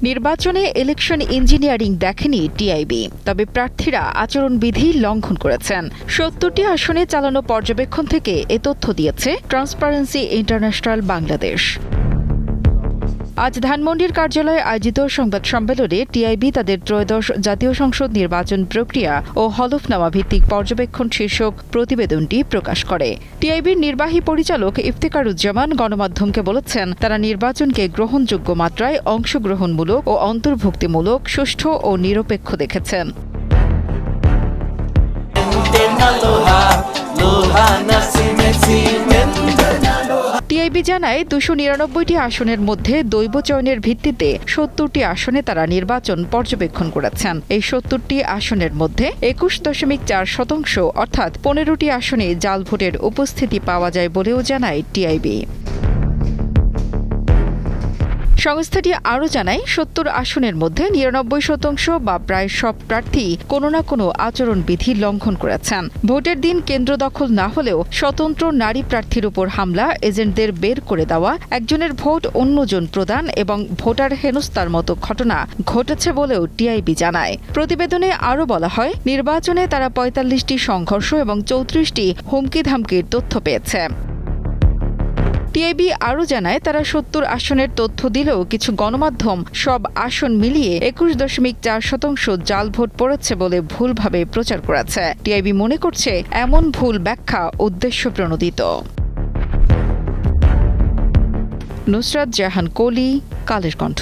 নির্বাচনে election engineering দেখেনি TIB, তবে প্রার্থীরা আচরণবিধি লঙ্ঘন করেছেন। ৭০টি আসনে চালানো পর্যবেক্ষণ থেকে এ তথ্য দিয়েছে ট্রান্সপারেন্সি ইন্টারন্যাশনাল বাংলাদেশ। আজ ধানমন্ডির কার্যালয়ে আয়োজিত সংবাদ সম্মেলনে টিআইবি তাদের ত্রয়োদশ জাতীয় সংসদ নির্বাচন প্রক্রিয়া ও হলফনামা ভিত্তিক পর্যবেক্ষণ শীর্ষক প্রতিবেদনটি প্রকাশ করে। টিআইবির নির্বাহী পরিচালক ইফতেখারুজ্জামান গণমাধ্যমকে বলেছেন, তারা নির্বাচনকে গ্রহণযোগ্য মাত্রায় অংশগ্রহণমূলক ও অন্তর্ভুক্তিমূলক, সুষ্ঠু ও নিরপেক্ষ দেখেছেন। টিআইবি জানায় ২৯৯টি আসনের মধ্যে দৈব চয়নের ভিত্তিতে ৭০টি আসনে তারা নির্বাচন পর্যবেক্ষণ করেছেন। এই ৭০টি আসনের মধ্যে ২১.৪% অর্থাৎ ১৫টি আসনে জাল ভোটের উপস্থিতি পাওয়া যায় বলেও জানায় টিআইবি। সংস্থাটি আরও জানায়, ৭০ আসনের মধ্যে ৯৯% বা প্রায় সব প্রার্থী কোনো না কোনো আচরণবিধি লঙ্ঘন করেছেন। ভোটের দিন কেন্দ্র দখল না হলেও স্বতন্ত্র নারী প্রার্থীর উপর হামলা, এজেন্টদের বের করে দেওয়া, একজনের ভোট অন্যজন প্রদান এবং ভোটার হেনস্থার মতো ঘটনা ঘটেছে বলেও টিআইবি জানায়। প্রতিবেদনে আরও বলা হয়, নির্বাচনে তারা ৪৫টি সংঘর্ষ এবং ৩৪টি হুমকি-ধামকির তথ্য পেয়েছে। টিআইবি আরও জানায়, তারা ৭০ আসনের তথ্য দিলেও কিছু গণমাধ্যম সব আসন মিলিয়ে ২১.৪% জাল ভোট পড়েছে বলে ভুলভাবে প্রচার করেছে। টিআইবি মনে করছে, এমন ভুল ব্যাখ্যা উদ্দেশ্যপ্রণোদিত। নুসরাত জাহান কলি, কালের কণ্ঠ।